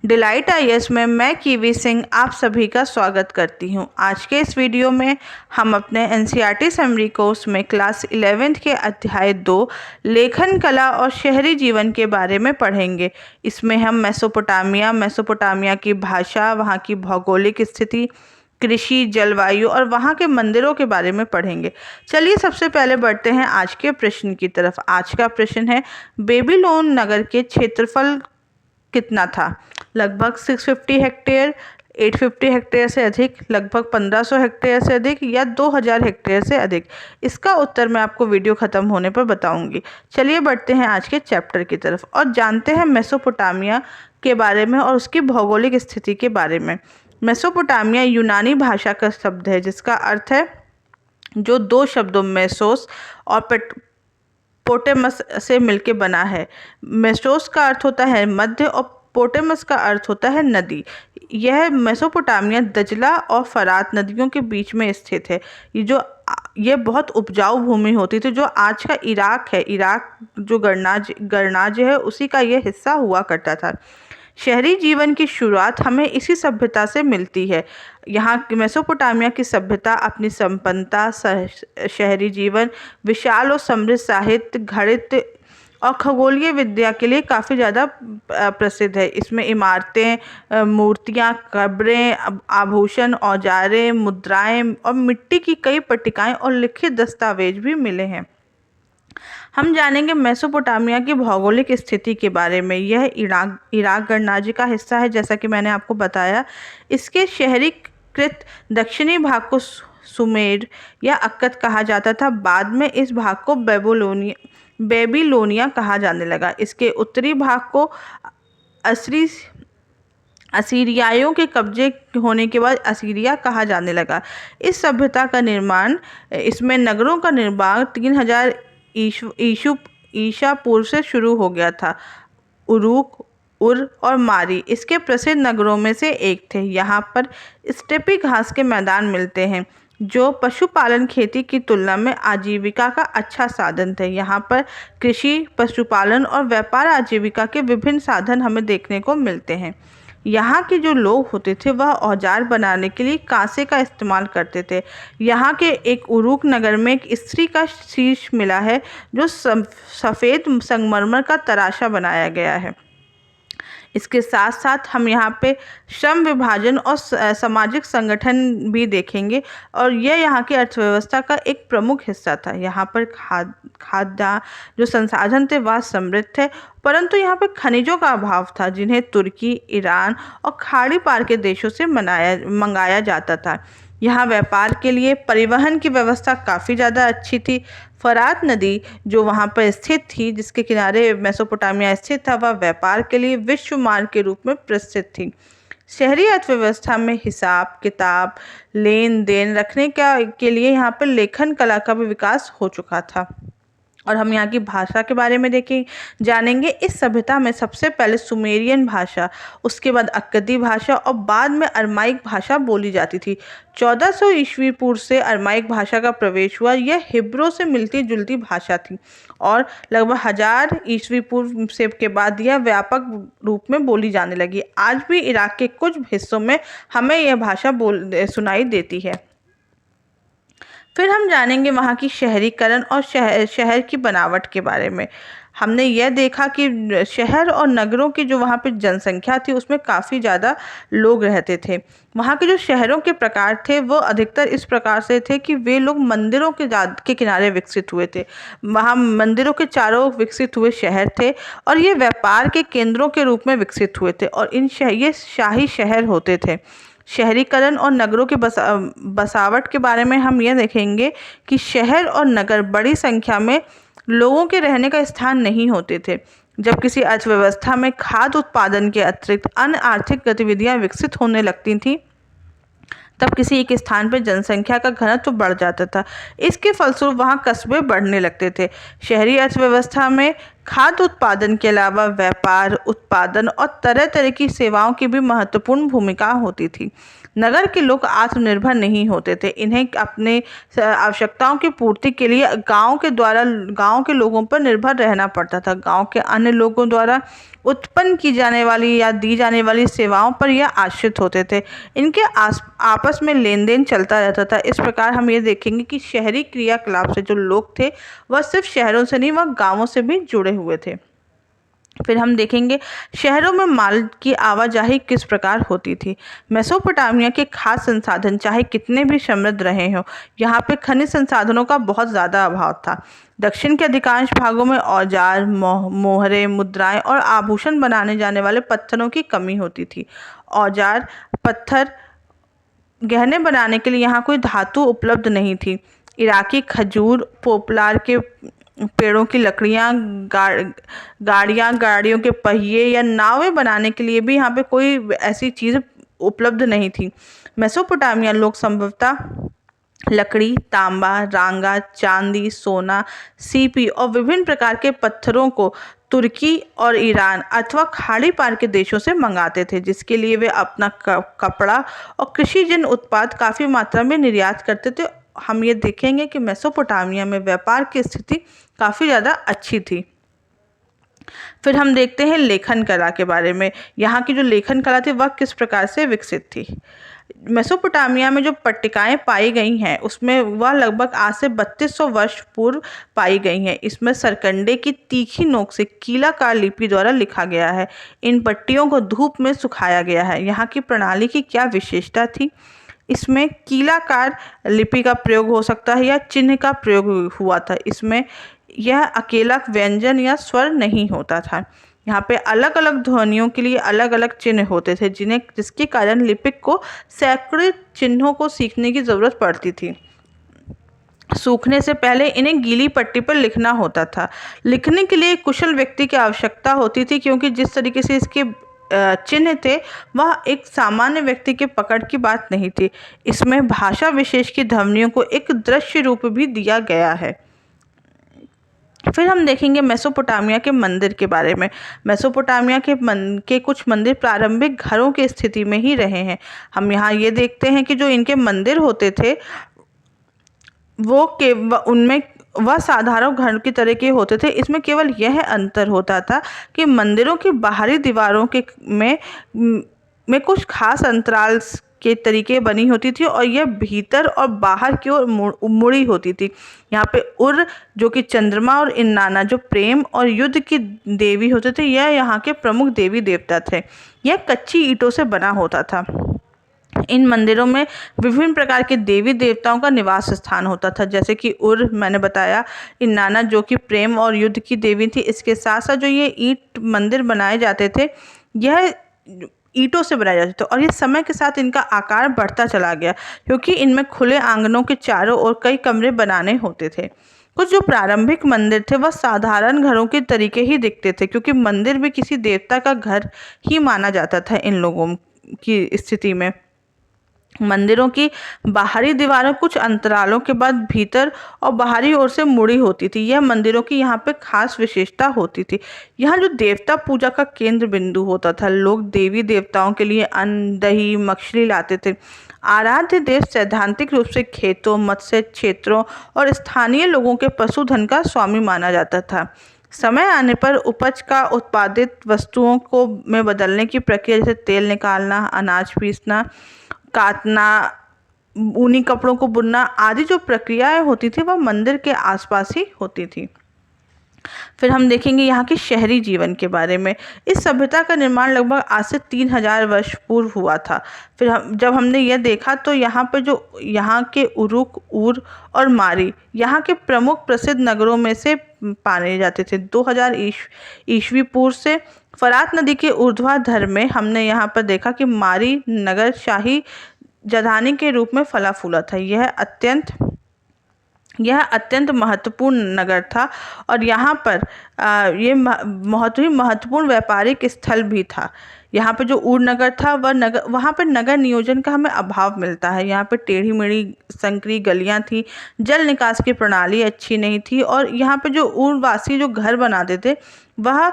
Delight IAS में मैं kiwi Singh आप सभी का स्वागत करती हूं। आज के इस वीडियो में हम अपने एनसीईआरटी समरी कोर्स में क्लास 11th के अध्याय 2 लेखन कला और शहरी जीवन के बारे में पढ़ेंगे। इसमें हम मेसोपोटामिया की भाषा, वहां की भौगोलिक स्थिति, कृषि, जलवायु और वहाँ के मंदिरों के बारे में पढ़ेंगे। चलिए सबसे पहले बढ़ते हैं आज के प्रश्न की तरफ। आज का प्रश्न है, बेबीलोन नगर के क्षेत्रफल कितना था? लगभग 650 हेक्टेयर, 850 हेक्टेयर से अधिक, लगभग 1500 हेक्टेयर से अधिक या 2000 हेक्टेयर से अधिक? इसका उत्तर मैं आपको वीडियो खत्म होने पर बताऊंगी। चलिए बढ़ते हैं आज के चैप्टर की तरफ और जानते हैं मेसोपोटामिया के बारे में और उसकी भौगोलिक स्थिति के बारे में। मेसोपोटामिया यूनानी भाषा का शब्द है जिसका अर्थ है, जो दो शब्दों मेसोस और पोटेमस से मिलके बना है। मेसोस का अर्थ होता है मध्य और पोटेमस का अर्थ होता है नदी। यह मेसोपोटामिया दजला और फरात नदियों के बीच में स्थित है। ये बहुत उपजाऊ भूमि होती थी, जो आज का इराक है। इराक जो गरनाज है, उसी का यह हिस्सा हुआ करता था। शहरी जीवन की शुरुआत हमें इसी सभ्यता से मिलती है। यहाँ मेसोपोटामिया की सभ्यता अपनी संपन्नता, शहरी जीवन, विशाल और समृद्ध साहित्य, गणित और खगोलीय विद्या के लिए काफ़ी ज़्यादा प्रसिद्ध है। इसमें इमारतें, मूर्तियाँ, कब्रें, आभूषण, औजारें, मुद्राएं और मिट्टी की कई पट्टिकाएं और लिखित दस्तावेज भी मिले हैं। हम जानेंगे मेसोपोटामिया की भौगोलिक स्थिति के बारे में। यह इराक गणराज्य का हिस्सा है, जैसा कि मैंने आपको बताया। इसके शहरीकृत दक्षिणी भाग को सुमेर या अक्कद कहा जाता था। बाद में इस भाग को बेबीलोनिया कहा जाने लगा। इसके उत्तरी भाग को असीरियाइयों के कब्जे होने के बाद असीरिया कहा जाने लगा। इस सभ्यता का निर्माण, इसमें नगरों का निर्माण 3000 ईसा पूर्व से शुरू हो गया था। उरूक, उर और मारी इसके प्रसिद्ध नगरों में से एक थे। यहाँ पर स्टेपी घास के मैदान मिलते हैं, जो पशुपालन खेती की तुलना में आजीविका का अच्छा साधन थे। यहाँ पर कृषि, पशुपालन और व्यापार आजीविका के विभिन्न साधन हमें देखने को मिलते हैं। यहाँ के जो लोग होते थे वह औजार बनाने के लिए कांसे का इस्तेमाल करते थे। यहाँ के एक उरूक नगर में एक स्त्री का शीश मिला है, जो सफ़ेद संगमरमर का तराशा बनाया गया है। इसके साथ साथ हम यहाँ पे श्रम विभाजन और सामाजिक संगठन भी देखेंगे, और यह यहाँ की अर्थव्यवस्था का एक प्रमुख हिस्सा था। यहाँ पर खाद्य जो संसाधन थे वह समृद्ध थे, परंतु यहाँ पे खनिजों का अभाव था, जिन्हें तुर्की, ईरान और खाड़ी पार के देशों से मंगाया जाता था। यहाँ व्यापार के लिए परिवहन की व्यवस्था काफ़ी ज़्यादा अच्छी थी। फरात नदी जो वहाँ पर स्थित थी, जिसके किनारे मेसोपोटामिया स्थित था, वह व्यापार के लिए विश्व मार्ग के रूप में प्रसिद्ध थी। शहरी अर्थव्यवस्था में हिसाब किताब, लेन देन रखने के लिए यहाँ पर लेखन कला का भी विकास हो चुका था। और हम यहाँ की भाषा के बारे में जानेंगे। इस सभ्यता में सबसे पहले सुमेरियन भाषा, उसके बाद अक्कदी भाषा और बाद में अरमाइक भाषा बोली जाती थी। 1400 ईस्वी पूर्व से अरमाइक भाषा का प्रवेश हुआ। यह हिब्रू से मिलती जुलती भाषा थी और लगभग 1000 ईस्वी पूर्व से के बाद यह व्यापक रूप में बोली जाने लगी। आज भी इराक के कुछ हिस्सों में हमें यह भाषा सुनाई देती है। फिर हम जानेंगे वहाँ की शहरीकरण और शहर की बनावट के बारे में। हमने यह देखा कि शहर और नगरों की जो वहाँ पे जनसंख्या थी, उसमें काफ़ी ज़्यादा लोग रहते थे। वहाँ के जो शहरों के प्रकार थे वो अधिकतर इस प्रकार से थे कि वे लोग मंदिरों के किनारे विकसित हुए थे। वहाँ मंदिरों के चारों विकसित हुए शहर थे और ये व्यापार के केंद्रों के रूप में विकसित हुए थे, और ये शाही शहर होते थे। शहरीकरण और नगरों के बसावट के बारे में हम यह देखेंगे कि शहर और नगर बड़ी संख्या में लोगों के रहने का स्थान नहीं होते थे। जब किसी अर्थव्यवस्था में खाद्य उत्पादन के अतिरिक्त अन्य आर्थिक गतिविधियां विकसित होने लगती थीं, तब किसी एक स्थान पर जनसंख्या का घनत्व बढ़ जाता था। इसके फलस्वरूप वहाँ कस्बे बढ़ने लगते थे। शहरी अर्थव्यवस्था में खाद्य उत्पादन के अलावा व्यापार, उत्पादन और तरह तरह की सेवाओं की भी महत्वपूर्ण भूमिका होती थी। नगर के लोग आत्मनिर्भर नहीं होते थे। इन्हें अपने आवश्यकताओं की पूर्ति के लिए गांव के लोगों पर निर्भर रहना पड़ता था। गांव के अन्य लोगों द्वारा उत्पन्न की जाने वाली या दी जाने वाली सेवाओं पर यह आश्रित होते थे। इनके आपस में लेन देन चलता रहता था। इस प्रकार हम ये देखेंगे कि शहरी क्रियाकलाप से जो लोग थे वह सिर्फ शहरों से नहीं, वह गाँवों से भी जुड़े हुए थे। फिर हम देखेंगे शहरों में माल की आवाजाही किस प्रकार होती थी। मेसोपोटामिया के खाद्य संसाधन चाहे कितने भी समृद्ध रहे हों, यहाँ पे खनिज संसाधनों का बहुत ज़्यादा अभाव था। दक्षिण के अधिकांश भागों में औजार, मोहरे, मुद्राएं और आभूषण बनाने जाने वाले पत्थरों की कमी होती थी। औजार, पत्थर, गहने बनाने के लिए यहाँ कोई धातु उपलब्ध नहीं थी। इराकी खजूर, पोपलार के पेड़ों की लकड़ियाँ, गाड़ियों के पहिए या नावें बनाने के लिए भी यहाँ पे कोई ऐसी चीज़ उपलब्ध नहीं थी। मेसोपोटामिया लोग संभवतः लकड़ी, तांबा, रांगा, चांदी, सोना, सीपी और विभिन्न प्रकार के पत्थरों को तुर्की और ईरान अथवा खाड़ी पार के देशों से मंगाते थे, जिसके लिए वे अपना कपड़ा और कृषिजन्य उत्पाद काफ़ी मात्रा में निर्यात करते थे। हम ये देखेंगे कि मेसोपोटामिया में व्यापार की स्थिति काफ़ी ज़्यादा अच्छी थी। फिर हम देखते हैं लेखन कला के बारे में। यहाँ की जो लेखन कला थी वह किस प्रकार से विकसित थी। मेसोपोटामिया में जो पट्टिकाएं पाई गई हैं उसमें वह लगभग आज से 3200 वर्ष पूर्व पाई गई हैं। इसमें सरकंडे की तीखी नोक से कीलाकार लिपि द्वारा लिखा गया है। इन पट्टियों को धूप में सुखाया गया है। यहाँ की प्रणाली की क्या विशेषता थी? इसमें कीलाकार लिपि का प्रयोग हो सकता है या चिन्ह का प्रयोग हुआ था। इसमें यह अकेला व्यंजन या स्वर नहीं होता था। यहाँ पे अलग अलग ध्वनियों के लिए अलग अलग चिन्ह होते थे, जिसके कारण लिपिक को सैकड़ों चिन्हों को सीखने की ज़रूरत पड़ती थी। सूखने से पहले इन्हें गीली पट्टी पर लिखना होता था। लिखने के लिए कुशल व्यक्ति की आवश्यकता होती थी, क्योंकि जिस तरीके से इसके चिन्ह थे वह एक सामान्य व्यक्ति के पकड़ की बात नहीं थी। इसमें भाषा विशेष की ध्वनियों को एक दृश्य रूप भी दिया गया है। फिर हम देखेंगे मेसोपोटामिया के मंदिर के बारे में। मेसोपोटामिया के कुछ मंदिर प्रारंभिक घरों की स्थिति में ही रहे हैं। हम यहाँ ये देखते हैं कि जो इनके मंदिर होते थे उनमें वह साधारण घर की तरह के होते थे। इसमें केवल यह अंतर होता था कि मंदिरों की बाहरी दीवारों में कुछ खास अंतराल के तरीके बनी होती थी और यह भीतर और बाहर की ओर मुड़ी होती थी। यहाँ पे उर जो कि चंद्रमा और इन्नाना जो प्रेम और युद्ध की देवी होते थे, यह यहाँ के प्रमुख देवी देवता थे। यह कच्ची ईंटों से बना होता था। इन मंदिरों में विभिन्न प्रकार के देवी देवताओं का निवास स्थान होता था, जैसे कि उर मैंने बताया, इन्नाना जो कि प्रेम और युद्ध की देवी थी। इसके साथ साथ जो ये ईंट मंदिर बनाए जाते थे यह ईंटों से बनाए जाते थे और ये समय के साथ इनका आकार बढ़ता चला गया, क्योंकि इनमें खुले आंगनों के चारों ओर कई कमरे बनाने होते थे। कुछ जो प्रारंभिक मंदिर थे वह साधारण घरों के तरीके ही दिखते थे, क्योंकि मंदिर भी किसी देवता का घर ही माना जाता था इन लोगों की स्थिति में। मंदिरों की बाहरी दीवारें कुछ अंतरालों के बाद भीतर और बाहरी ओर से मुड़ी होती थी। यह मंदिरों की यहाँ पे खास विशेषता होती थी। यहाँ जो देवता पूजा का केंद्र बिंदु होता था, लोग देवी देवताओं के लिए अन्न, दही, मछली लाते थे। आराध्य देव सैद्धांतिक रूप से खेतों, मत्स्य क्षेत्रों और स्थानीय लोगों के पशुधन का स्वामी माना जाता था। समय आने पर उपज का उत्पादित वस्तुओं को में बदलने की प्रक्रिया, जैसे तेल निकालना, अनाज पीसना, काटना, ऊनी कपड़ों को बुनना आदि जो प्रक्रियाएं होती थी वह मंदिर के आसपास ही होती थी। फिर हम देखेंगे यहाँ के शहरी जीवन के बारे में। इस सभ्यता का निर्माण लगभग आज से 3000 वर्ष पूर्व हुआ था। फिर जब हमने यह देखा तो यहाँ पर जो यहाँ के उरुक, ऊर और मारी यहाँ के प्रमुख प्रसिद्ध नगरों में से पाने जाते थे। 2000 ईस्वी पूर्व से फरात नदी के ऊर्ध्वाधर में हमने यहाँ पर देखा कि मारी नगर शाही राजधानी के रूप में फला फूला था। यह अत्यंत यह अत्यंत महत्वपूर्ण नगर था और यहाँ पर ये बहुत ही महत्वपूर्ण व्यापारिक स्थल भी था। यहाँ पे जो ऊर नगर था वहाँ पे नगर नियोजन का हमें अभाव मिलता है। यहाँ पे टेढ़ी मेढ़ी संकरी गलियाँ थी, जल निकास की प्रणाली अच्छी नहीं थी और यहाँ पे जो ऊरवासी जो घर बनाते थे वह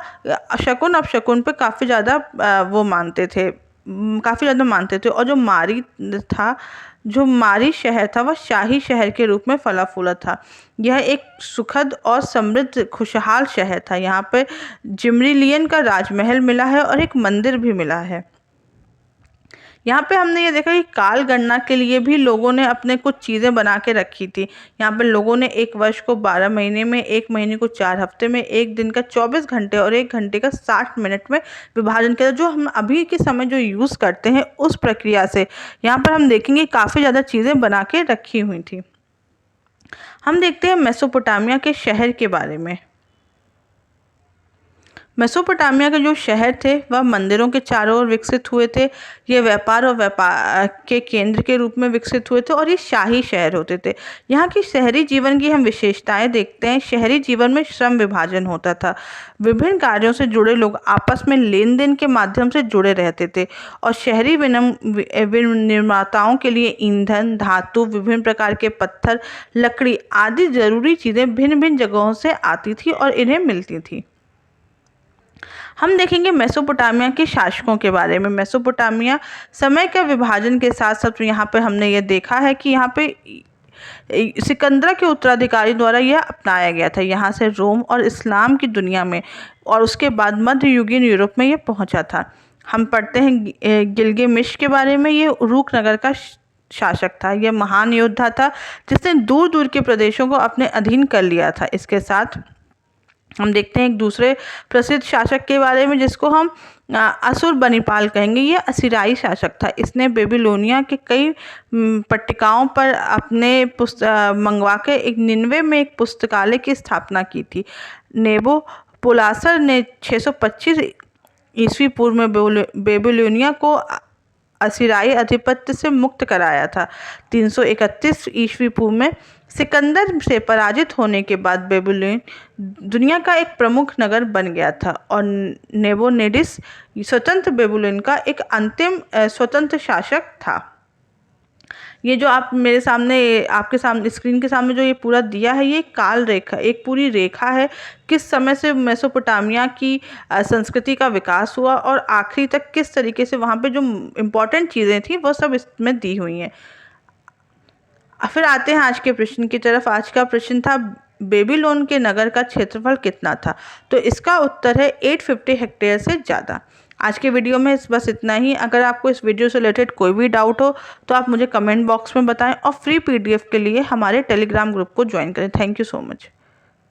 शकुन अपशकुन पे काफ़ी ज़्यादा वो मानते थे, काफ़ी ज़्यादा मानते थे। और जो मारी शहर था वह शाही शहर के रूप में फला फूला था। यह एक सुखद और समृद्ध खुशहाल शहर था। यहाँ पे जिमरीलियन का राजमहल मिला है और एक मंदिर भी मिला है। यहाँ पे हमने ये देखा कि काल गणना के लिए भी लोगों ने अपने कुछ चीज़ें बना के रखी थी। यहाँ पे लोगों ने एक वर्ष को 12 महीने में, एक महीने को 4 हफ्ते में, एक दिन का 24 घंटे और एक घंटे का 60 मिनट में विभाजन किया। जो हम अभी के समय जो यूज़ करते हैं उस प्रक्रिया से यहाँ पर हम देखेंगे काफ़ी ज़्यादा चीज़ें बना के रखी हुई थी। हम देखते हैं मेसोपोटामिया के शहर के बारे में। मेसोपोटामिया के जो शहर थे वह मंदिरों के चारों ओर विकसित हुए थे। ये व्यापार के केंद्र के रूप में विकसित हुए थे और ये शाही शहर होते थे। यहाँ की शहरी जीवन की हम विशेषताएं देखते हैं। शहरी जीवन में श्रम विभाजन होता था। विभिन्न कार्यों से जुड़े लोग आपस में लेन देन के माध्यम से जुड़े रहते थे और शहरी निर्माताओं के लिए ईंधन, धातु, विभिन्न प्रकार के पत्थर, लकड़ी आदि जरूरी चीज़ें भिन्न भिन्न जगहों से आती थी और इन्हें मिलती थी। हम देखेंगे मेसोपोटामिया के शासकों के बारे में। मेसोपोटामिया समय के विभाजन के साथ साथ यहाँ पे हमने ये देखा है कि यहाँ पे सिकंदरा के उत्तराधिकारी द्वारा यह अपनाया गया था। यहाँ से रोम और इस्लाम की दुनिया में और उसके बाद मध्ययुगीन यूरोप में ये पहुँचा था। हम पढ़ते हैं गिलगामेश के बारे में। ये उरुक नगर का शासक था। यह महान योद्धा था जिसने दूर दूर के प्रदेशों को अपने अधीन कर लिया था। इसके साथ हम देखते हैं एक दूसरे प्रसिद्ध शासक के बारे में जिसको हम अशुरबनीपाल कहेंगे। यह असीरियाई शासक था। इसने बेबीलोनिया के कई पट्टिकाओं पर अपने मंगवा के एक निन्वे में एक पुस्तकालय की स्थापना की थी। नेबोपोलासर ने 625 ईस्वी पूर्व में बेबीलोनिया को असीरियाई आधिपत्य से मुक्त कराया था। 331 ईस्वी पूर्व में सिकंदर से पराजित होने के बाद बेबीलोन दुनिया का एक प्रमुख नगर बन गया था और नेबोनेडिस स्वतंत्र बेबीलोन का एक अंतिम स्वतंत्र शासक था। ये जो आप मेरे सामने आपके सामने स्क्रीन के सामने जो ये पूरा दिया है, ये काल रेखा, एक पूरी रेखा है किस समय से मेसोपोटामिया की संस्कृति का विकास हुआ और आखिरी तक किस तरीके से वहाँ पे जो इम्पोर्टेंट चीज़ें थी वो सब इसमें दी हुई हैं। फिर आते हैं आज के प्रश्न की तरफ। आज का प्रश्न था बेबीलोन के नगर का क्षेत्रफल कितना था? तो इसका उत्तर है 850 हेक्टेयर से ज़्यादा। आज के वीडियो में बस इतना ही। अगर आपको इस वीडियो से रिलेटेड कोई भी डाउट हो तो आप मुझे कमेंट बॉक्स में बताएं और फ्री PDF के लिए हमारे टेलीग्राम ग्रुप को ज्वाइन करें। Thank you so much.